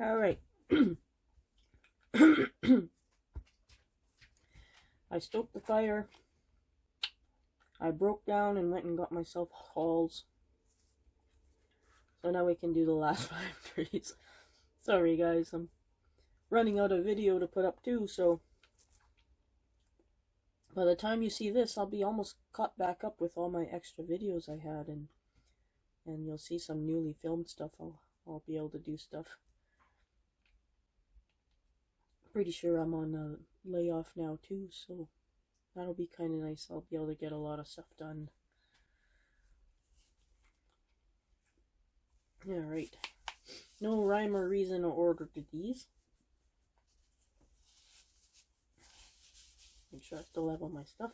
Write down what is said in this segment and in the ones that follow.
All right. I stoked the fire. I broke down and went and got myself hauls. So now we can do the last 5 trees. Sorry guys, I'm running out of video to put up too, so by the time you see this, I'll be almost caught back up with all my extra videos I had, and you'll see some newly filmed stuff. I'll be able to do stuff. Pretty sure I'm on a layoff now too, so that'll be kind of nice. I'll be able to get a lot of stuff done. Alright. No rhyme or reason or order to these. Make sure I still have all my stuff.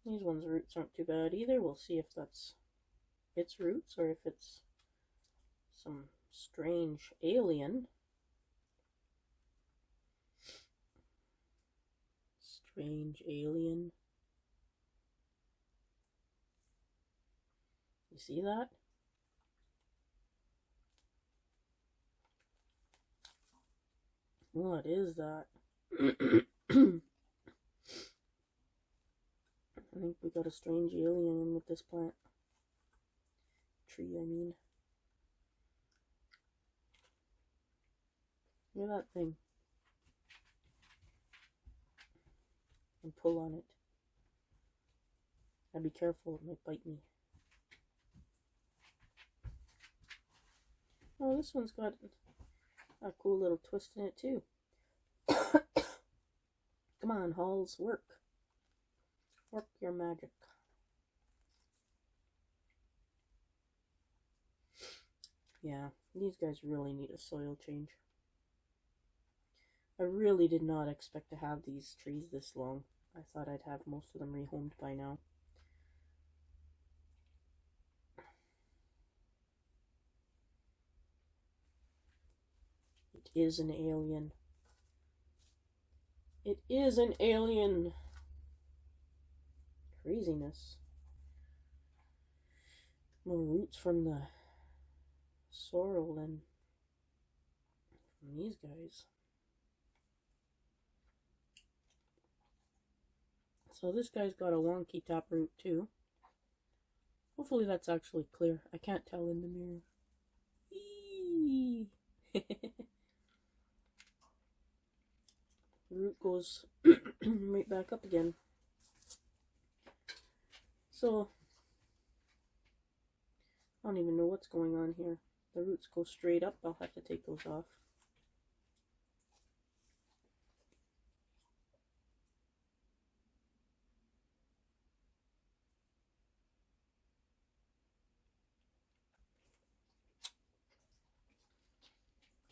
These ones' roots aren't too bad either. We'll see if that's its roots or if it's some strange alien. Strange alien. You see that? What is that? I think we got a strange alien in with this plant. Tree, I mean. Look at that thing. And pull on it. I'd be careful, it might bite me. Oh, this one's got a cool little twist in it too. Come on, Halls, work. Work your magic. Yeah, these guys really need a soil change. I really did not expect to have these trees this long. I thought I'd have most of them rehomed by now. It is an alien. It is an alien. Craziness. More roots from the sorrel than from these guys. So this guy's got a wonky taproot too. Hopefully that's actually clear. I can't tell in the mirror. The root goes right back up again. So, I don't even know what's going on here. The roots go straight up. I'll have to take those off.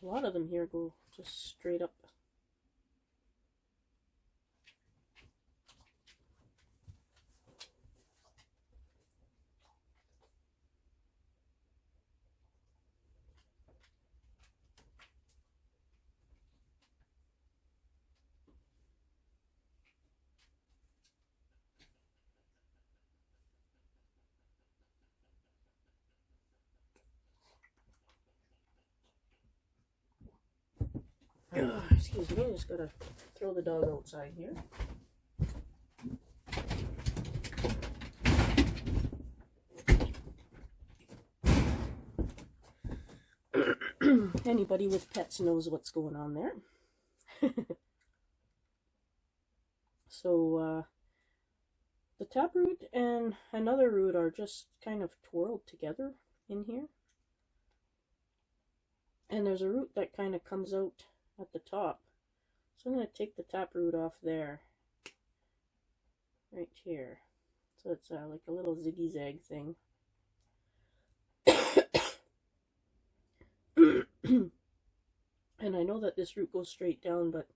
A lot of them here go just straight up. Excuse me, I just gotta throw the dog outside here. Anybody with pets knows what's going on there. So, the taproot and another root are just kind of twirled together in here. And there's a root that kind of comes out at the top. So I'm going to take the taproot off there. Right here. So it's like a little ziggy-zag thing. And I know that this root goes straight down, but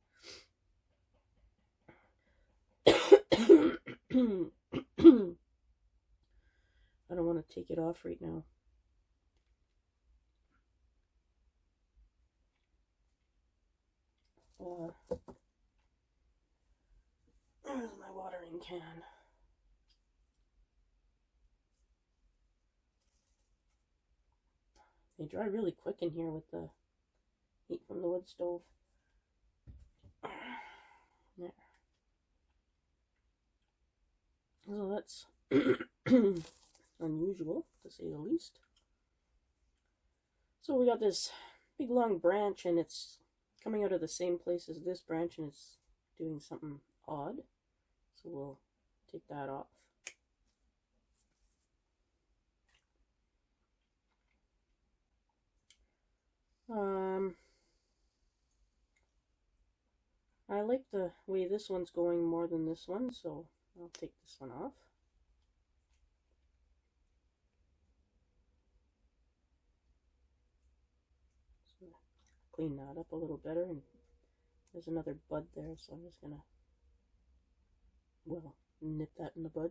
I don't want to take it off right now. There's my watering can. They dry really quick in here with the heat from the wood stove. There. So that's unusual, to say the least. So we got this big long branch, and it's coming out of the same place as this branch, and it's doing something odd. So we'll take that off. I like the way this one's going more than this one, so I'll take this one off. So clean that up a little better, and there's another bud there, so I'm just gonna, well, nip that in the bud.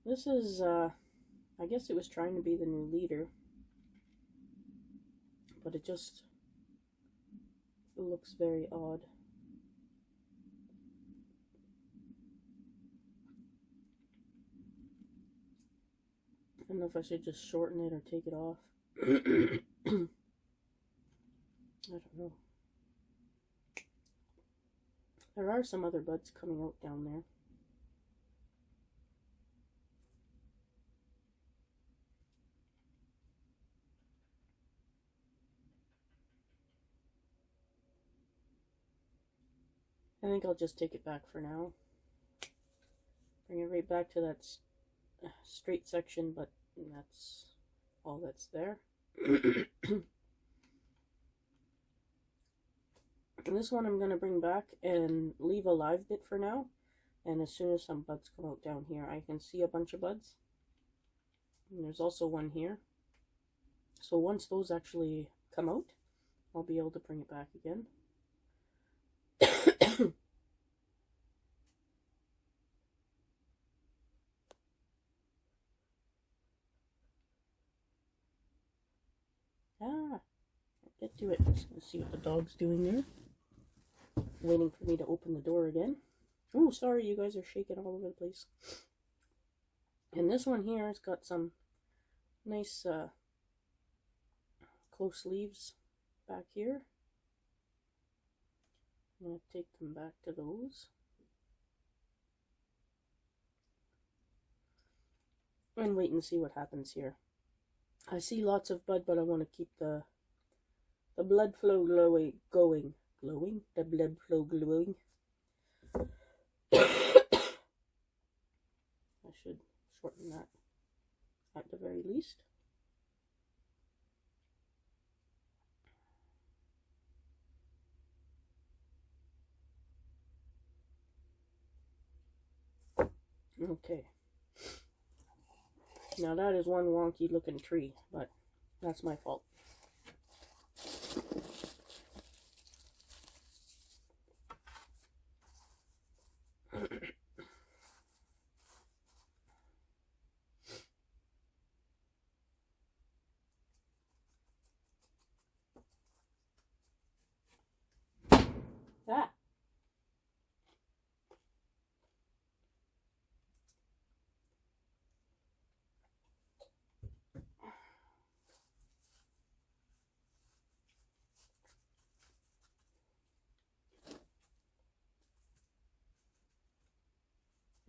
This is, I guess it was trying to be the new leader, but it just looks very odd. I don't know if I should just shorten it or take it off. I don't know. There are some other buds coming out down there. I think I'll just take it back for now. Bring it right back to that straight section, but that's all that's there. And this one I'm going to bring back and leave a live bit for now. And as soon as some buds come out down here, I can see a bunch of buds. And there's also one here. So once those actually come out, I'll be able to bring it back again. Get to it. Let's see what the dog's doing there. Waiting for me to open the door again. Oh, sorry, you guys are shaking all over the place. And this one here has got some nice close leaves back here. I'm going to take them back to those. And wait and see what happens here. I see lots of bud, but I want to keep the blood flow going. The blood flow glowing. I should shorten that at the very least. Okay. Now that is one wonky looking tree, but that's my fault. That.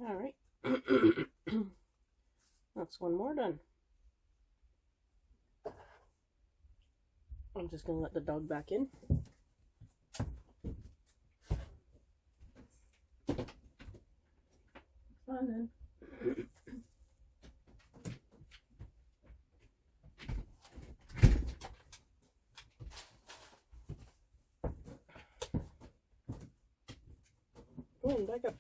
All right. That's one more done. I'm just going to let the dog back in. Come on then. Go on, back up.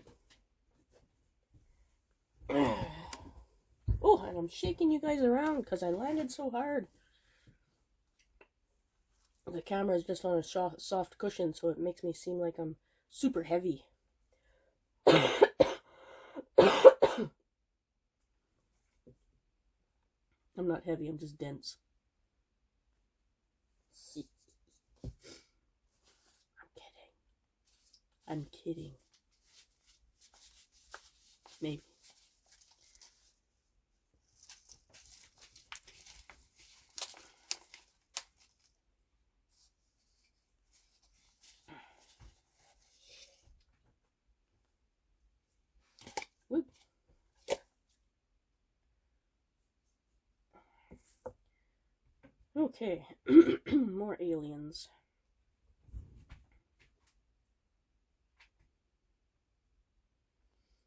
Oh, and I'm shaking you guys around because I landed so hard. The camera is just on a soft cushion, so it makes me seem like I'm super heavy. not heavy, I'm just dense. I'm kidding. I'm kidding. Maybe. Whoop. Okay, more aliens.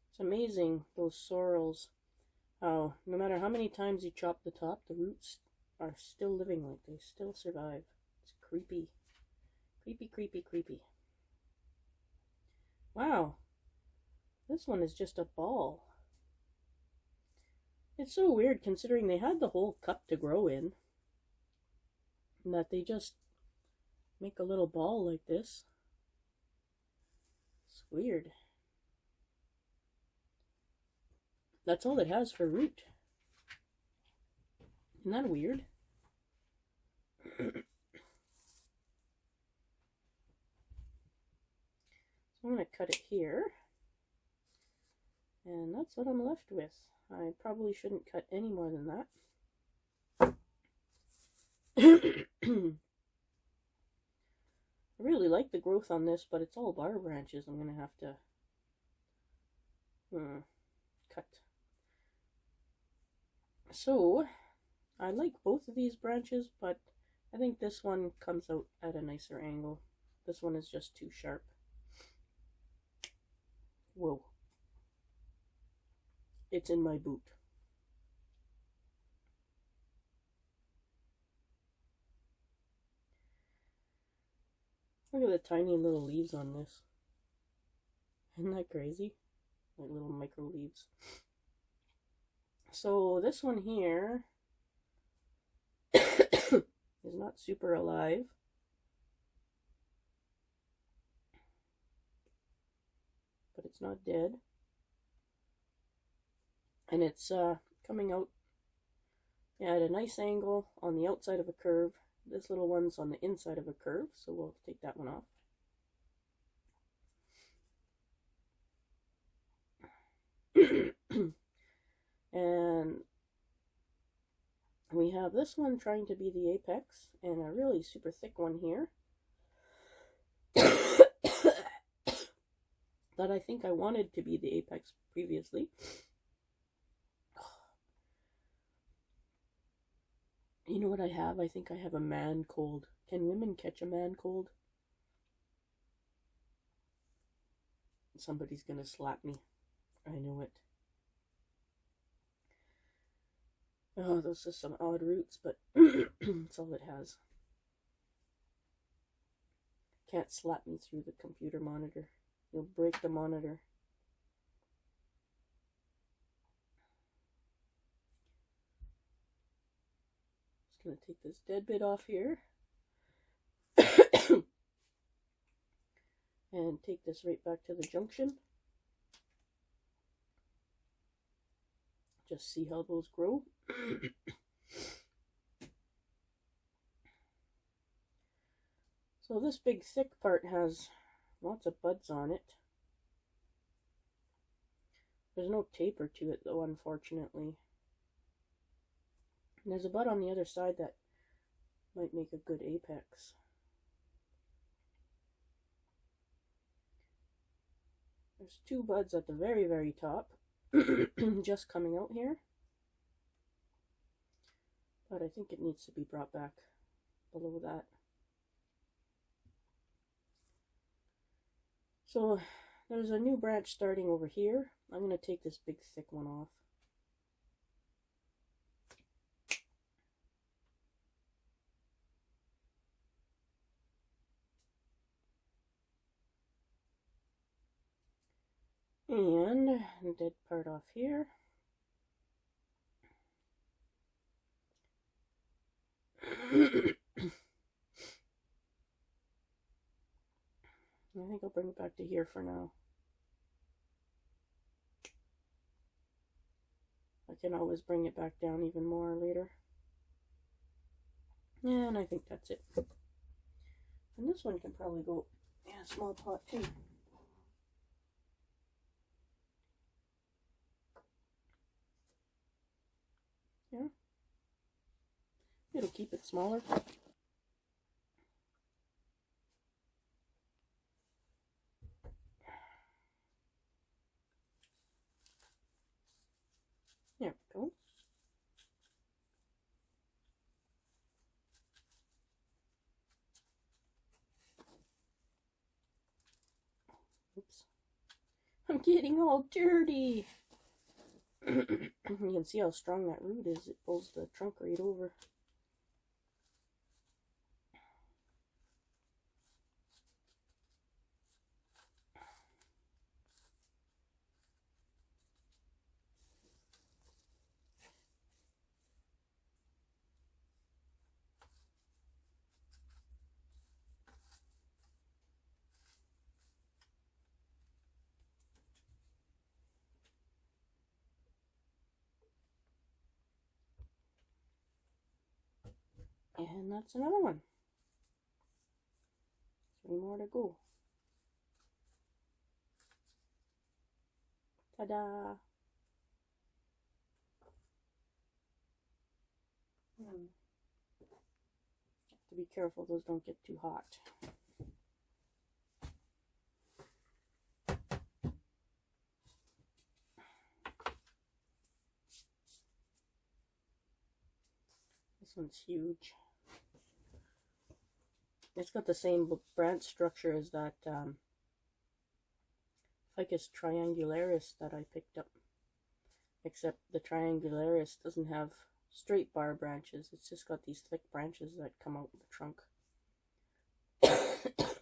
It's amazing, those sorrels, how no matter how many times you chop the top, the roots are still living, like they still survive. It's creepy. Creepy, creepy, creepy. Wow, this one is just a ball. It's so weird considering they had the whole cup to grow in, and that they just make a little ball like this. It's weird. That's all it has for root. Isn't that weird? So I'm going to cut it here. And that's what I'm left with. I probably shouldn't cut any more than that. I really like the growth on this, but it's all bar branches. I'm going to have to cut. So, I like both of these branches, but I think this one comes out at a nicer angle. This one is just too sharp. Whoa. It's in my boot. Look at the tiny little leaves on this. Isn't that crazy? Like little micro leaves. So this one here is not super alive. But it's not dead. And it's coming out at a nice angle on the outside of a curve. This little one's on the inside of a curve, so we'll take that one off. And we have this one trying to be the apex, and a really super thick one here that I think I wanted to be the apex previously. You know what I have? I think I have a man cold. Can women catch a man cold? Somebody's gonna slap me. I know it. Oh, those are some odd roots, but that's all it has. Can't slap me through the computer monitor. You'll break the monitor. Just gonna take this dead bit off here. And take this right back to the junction. Just see how those grow. So this big thick part has lots of buds on it. There's no taper to it though, unfortunately. And there's a bud on the other side that might make a good apex. There's two buds at the very, very top, just coming out here. But I think it needs to be brought back below that. So there's a new branch starting over here. I'm going to take this big thick one off. And the dead part off here. I think I'll bring it back to here for now. I can always bring it back down even more later. And I think that's it. And this one can probably go in a small pot too. Yeah. It'll keep it smaller. There we go. Oops. I'm getting all dirty. You can see how strong that root is. It pulls the trunk right over. And that's another one. 3 more to go. Ta-da! Have to be careful those don't get too hot. This one's huge. It's got the same branch structure as that Ficus triangularis that I picked up. Except the triangularis doesn't have straight bar branches. It's just got these thick branches that come out of the trunk. It's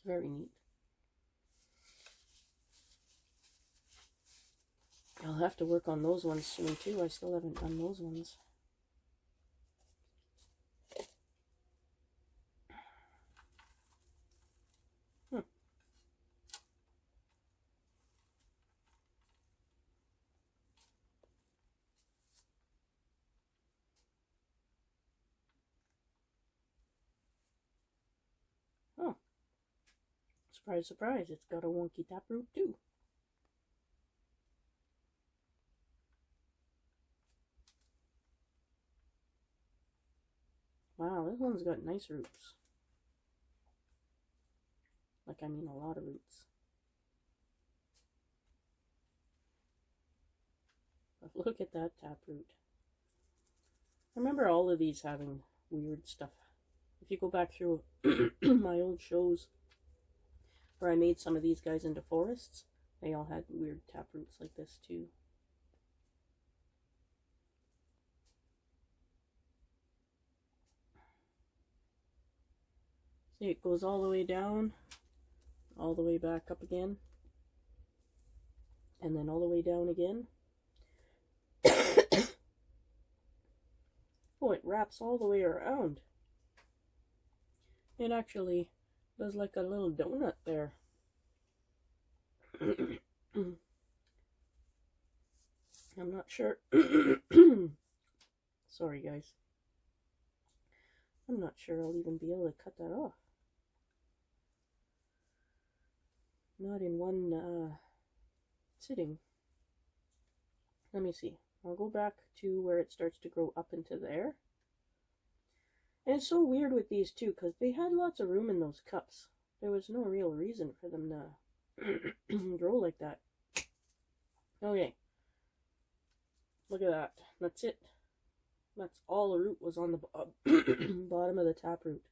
very neat. I'll have to work on those ones soon too. I still haven't done those ones. Oh, surprise, surprise, it's got a wonky taproot too. Wow, this one's got nice roots. Like, I mean a lot of roots. But look at that taproot. I remember all of these having weird stuff. If you go back through my old shows where I made some of these guys into forests, they all had weird taproots like this too. See, it goes all the way down, all the way back up again, and then all the way down again. Oh, it wraps all the way around. It actually does like a little donut there. I'm not sure. Sorry, guys. I'm not sure I'll even be able to cut that off. Not in one sitting. Let me see. I'll go back to where it starts to grow up into there. And it's so weird with these too, because they had lots of room in those cups. There was no real reason for them to grow like that. Okay. Look at that. That's it. That's all the root was on the bottom of the taproot.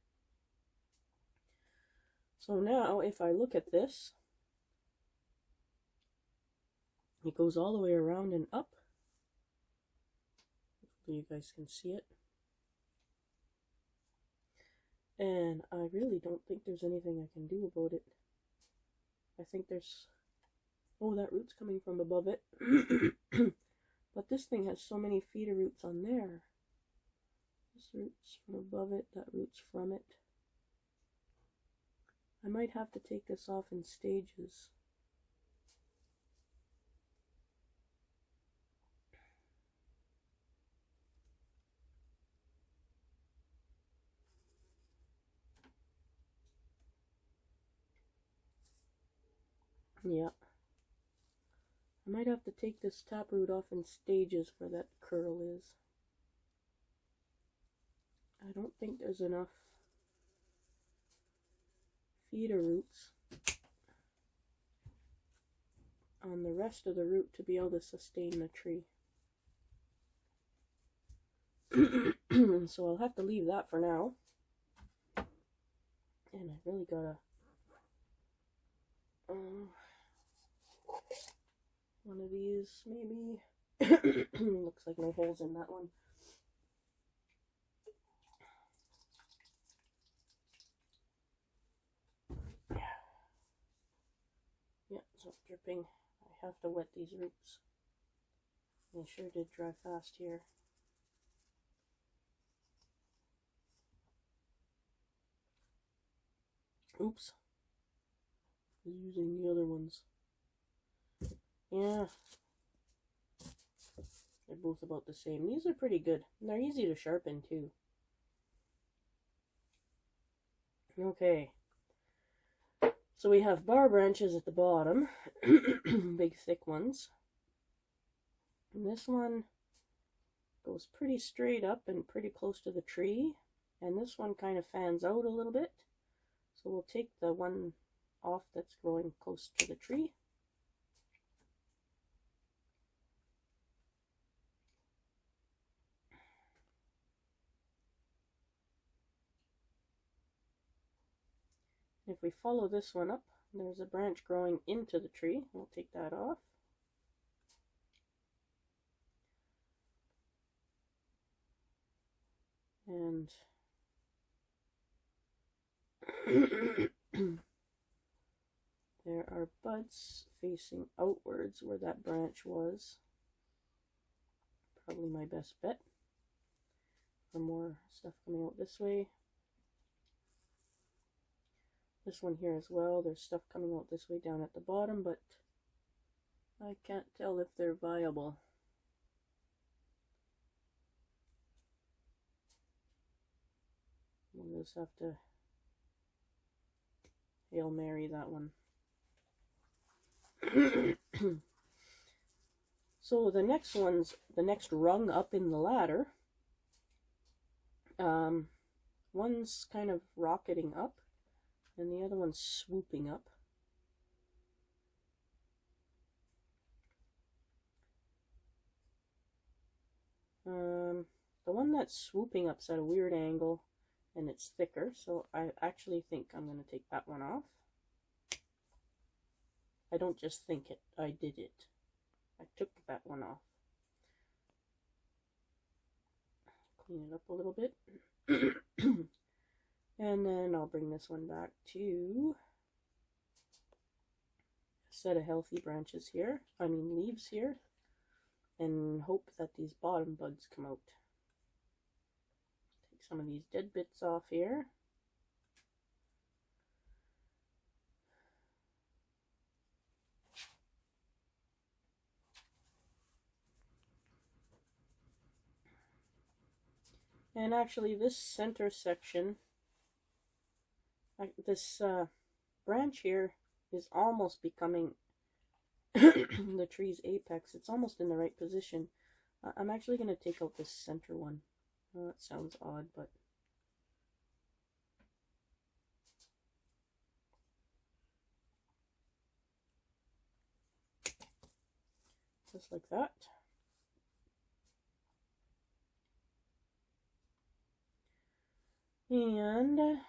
So now, if I look at this, it goes all the way around and up. Hopefully you guys can see it. And I really don't think there's anything I can do about it. I think there's... Oh, that root's coming from above it. But this thing has so many feeder roots on there. This root's from above it, that root's from it. I might have to take this off in stages. Yeah. I might have to take this taproot off in stages where that curl is. I don't think there's enough feeder roots on the rest of the root to be able to sustain the tree. So I'll have to leave that for now. And I really gotta one of these maybe. Looks like no holes in that one. Yeah, it's not dripping. I have to wet these roots. They sure did dry fast here. Oops. I was using the other ones. Yeah. They're both about the same. These are pretty good. And they're easy to sharpen too. Okay. So we have bar branches at the bottom. Big thick ones. And this one goes pretty straight up and pretty close to the tree. And this one kind of fans out a little bit. So we'll take the one off that's growing close to the tree. If we follow this one up, there's a branch growing into the tree. We'll take that off. And there are buds facing outwards where that branch was. Probably my best bet for more stuff coming out this way. This one here as well, there's stuff coming out this way down at the bottom, but I can't tell if they're viable. We'll just have to Hail Mary that one. So the next rung up in the ladder. One's kind of rocketing up, and the other one's swooping up. The one that's swooping up's at a weird angle, and it's thicker, so I actually think I'm going to take that one off. I don't just think it, I did it. I took that one off. Clean it up a little bit. And then I'll bring this one back to a set of healthy branches here, leaves here, and hope that these bottom buds come out. Take some of these dead bits off here. And actually this center section, this branch here is almost becoming the tree's apex. It's almost in the right position. I'm actually going to take out this center one. Well, that sounds odd, but just like that. And I'm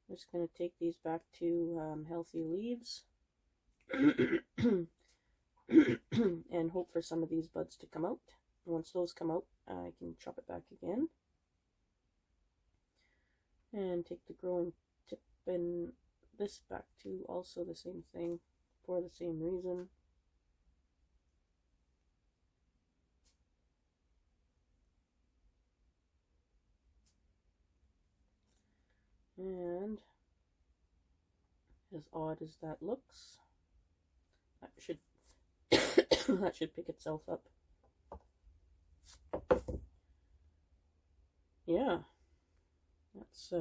just going to take these back to healthy leaves and hope for some of these buds to come out. Once those come out, I can chop it back again. And take the growing tip and this back to also the same thing for the same reason. And as odd as that looks, that should that should pick itself up. Yeah, that's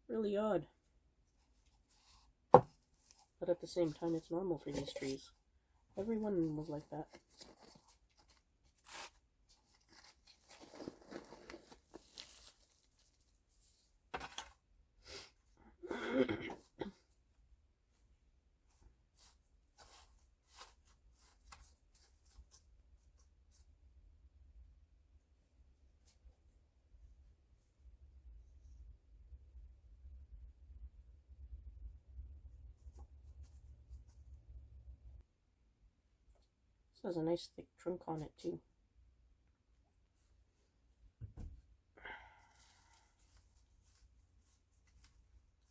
really odd. But at the same time, it's normal for these trees. Everyone was like that. This has a nice thick trunk on it too.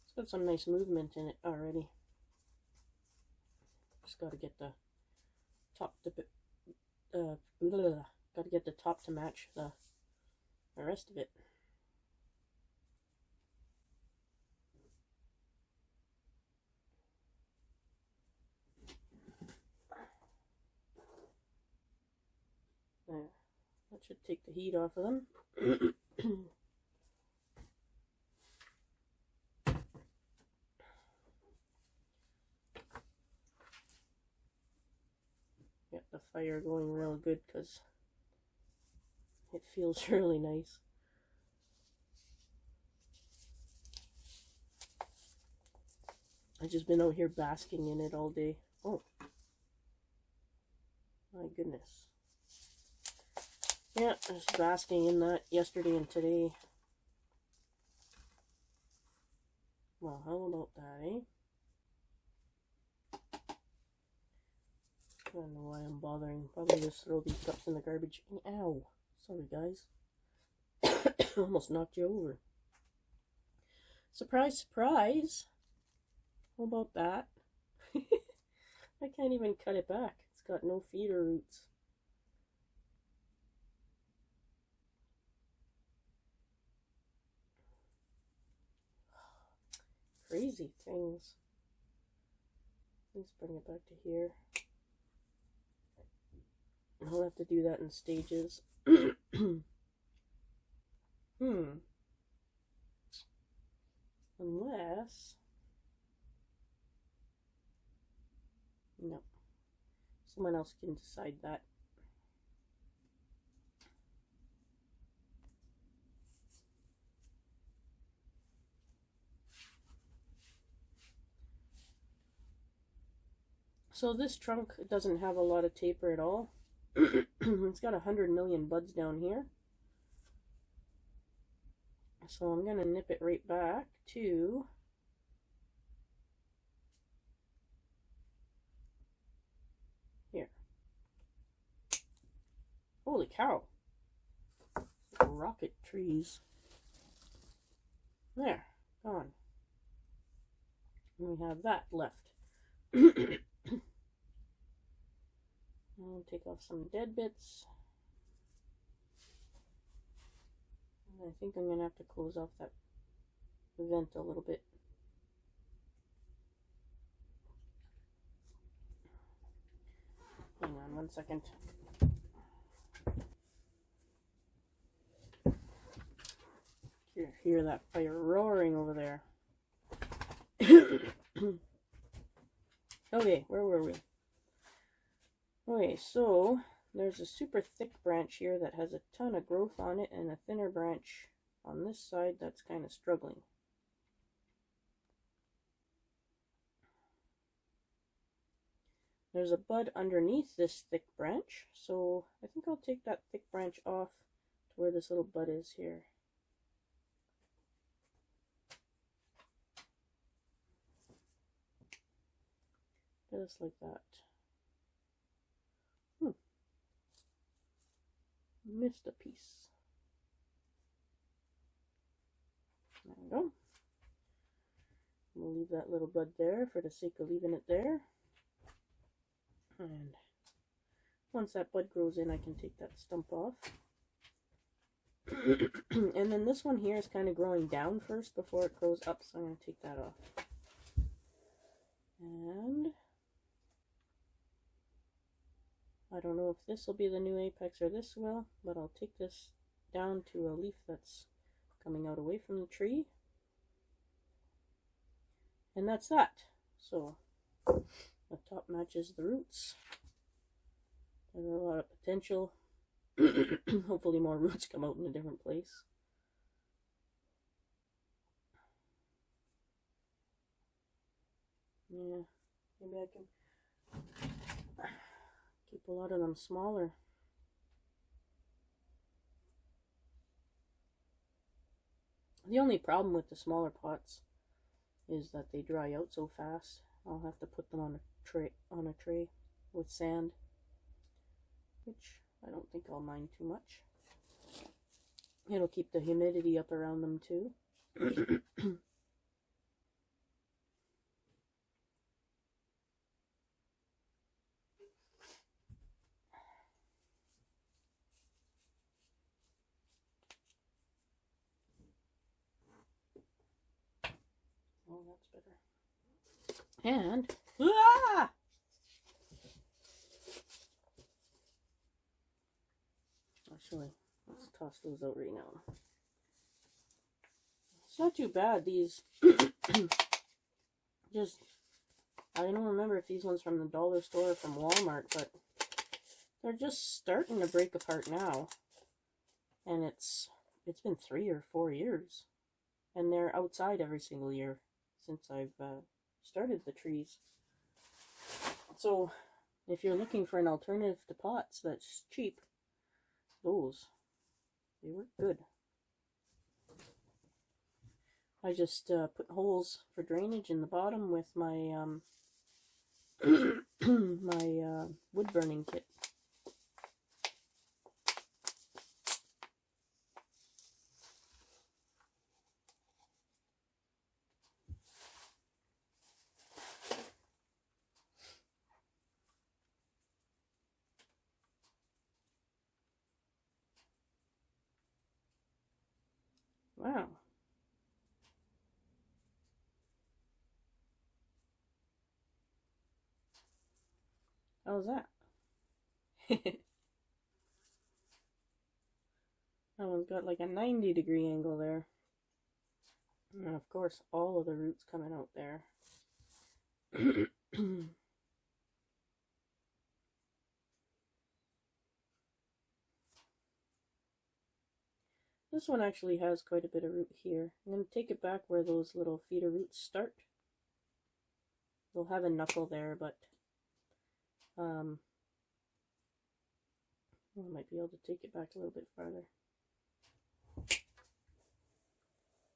It's got some nice movement in it already. Just got to get the top to got to get the top to match the rest of it. There, that should take the heat off of them. Get the fire going real good because it feels really nice. I've just been out here basking in it all day. Oh, my goodness. Yeah, just basking in that yesterday and today. Well, how about that, eh? I don't know why I'm bothering. Probably just throw these cups in the garbage. Ow. Sorry, guys. Almost knocked you over. Surprise, surprise. How about that? I can't even cut it back. It's got no feeder roots. Crazy things. Let's bring it back to here. I'll have to do that in stages. Unless... No. Someone else can decide that. So this trunk doesn't have a lot of taper at all. It's got 100 million buds down here. So I'm going to nip it right back to here. Holy cow. Rocket trees. There, gone. And we have that left. I'll take off some dead bits. And I think I'm going to have to close off that vent a little bit. Hang on 1 second. Hear that fire roaring over there. Okay, where were we? Okay, so there's a super thick branch here that has a ton of growth on it, and a thinner branch on this side that's kind of struggling. There's a bud underneath this thick branch, so I think I'll take that thick branch off to where this little bud is here. Just like that. Missed a piece. There we go. We'll leave that little bud there for the sake of leaving it there. And once that bud grows in, I can take that stump off. And then this one here is kind of growing down first before it grows up, so I'm going to take that off. And I don't know if this will be the new apex or this will, but I'll take this down to a leaf that's coming out away from the tree. And that's that. So The top matches the roots. There's a lot of potential. Hopefully more roots come out in a different place. Yeah, maybe I can keep a lot of them smaller. The only problem with the smaller pots is that they dry out so fast. I'll have to put them on a tray with sand, which I don't think I'll mind too much. It'll keep the humidity up around them too. Oh, that's better. And actually, let's toss those out right now. It's not too bad. These just, I don't remember if these ones from the dollar store or from Walmart, but they're just starting to break apart now. And it's been 3 or 4 years, and they're outside every single year since I've started the trees. So if you're looking for an alternative to pots that's cheap, they work good. I just put holes for drainage in the bottom with my my wood burning kit. Wow. How's that? That one's got like a 90-degree angle there. And of course, all of the roots coming out there. This one actually has quite a bit of root here. I'm going to take it back where those little feeder roots start. They'll have a knuckle there, but I might be able to take it back a little bit farther.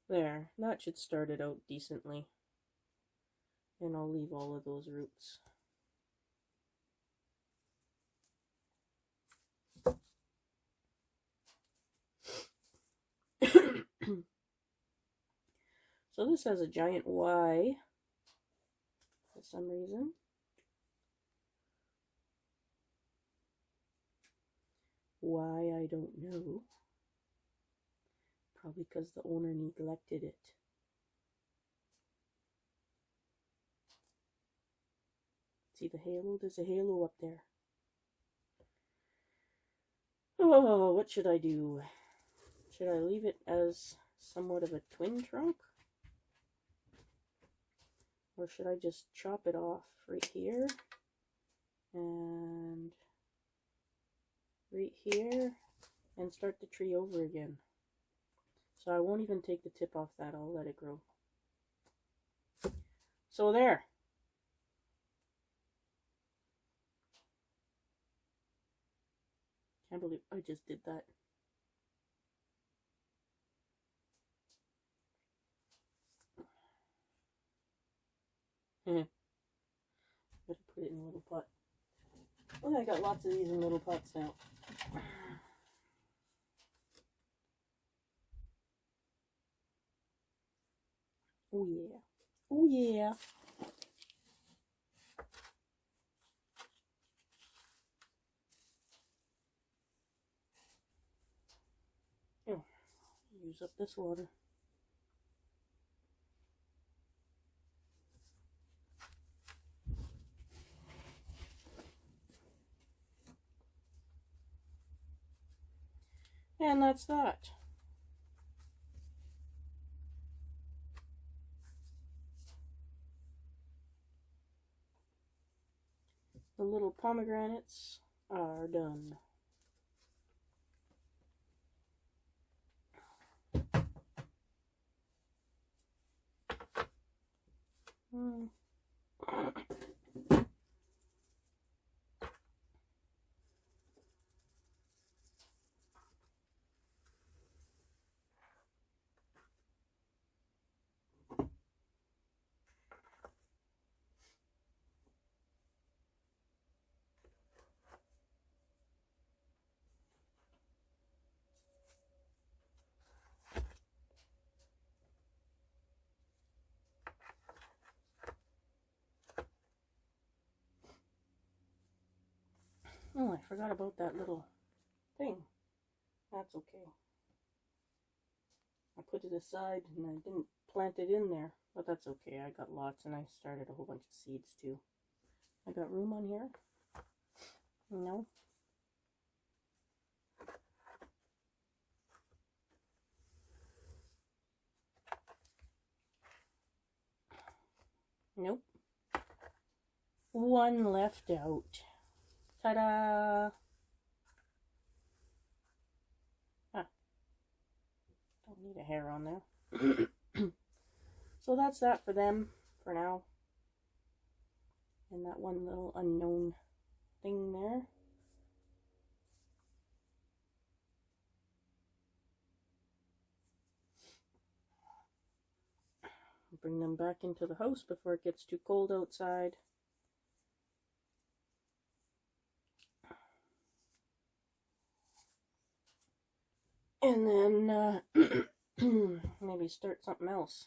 There, that should start it out decently. And I'll leave all of those roots. So this has a giant Y for some reason. Why, I don't know. Probably because the owner neglected it. See the halo? There's a halo up there. Oh, what should I do? Should I leave it as somewhat of a twin trunk? Or should I just chop it off right here and right here and start the tree over again? So I won't even take the tip off that, I'll let it grow. So there. Can't believe I just did that. Better put it in a little pot. Oh, I got lots of these in little pots now. Oh yeah. Oh yeah. Oh, use up this water. And that's that. The little pomegranates are done. Oh, I forgot about that little thing. That's okay. I put it aside and I didn't plant it in there, but that's okay. I got lots and I started a whole bunch of seeds too. I got room on here? No? Nope. One left out. Ta-da! Ah, don't need a hair on there. So that's that for them for now. And that one little unknown thing there. Bring them back into the house before it gets too cold outside. And then maybe start something else.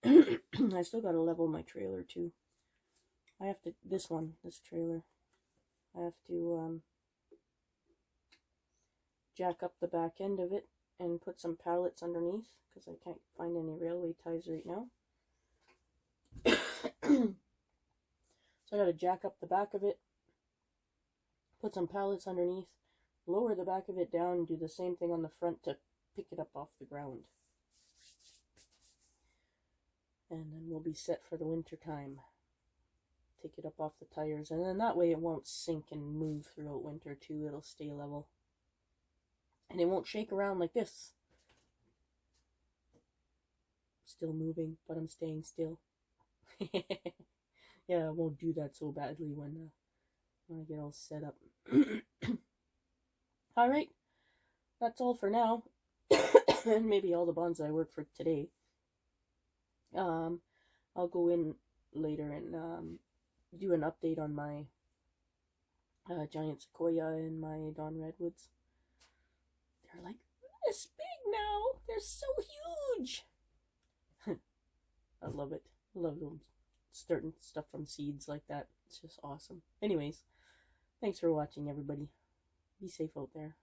I still gotta level my trailer too. I have to, this trailer, I have to jack up the back end of it and put some pallets underneath because I can't find any railway ties right now. So I gotta jack up the back of it, put some pallets underneath, lower the back of it down, and do the same thing on the front to pick it up off the ground. And then we'll be set for the winter time. Take it up off the tires, and then that way it won't sink and move throughout winter too. It'll stay level. And it won't shake around like this. Still moving, but I'm staying still. Yeah, I won't do that so badly when I get all set up. Alright, that's all for now. And maybe all the bonsai work for today. I'll go in later and do an update on my giant sequoia and my Dawn redwoods. They're like this big now. They're so huge. I love it. I love them starting stuff from seeds like that. It's just awesome. Anyways, thanks for watching, everybody. Be safe out there.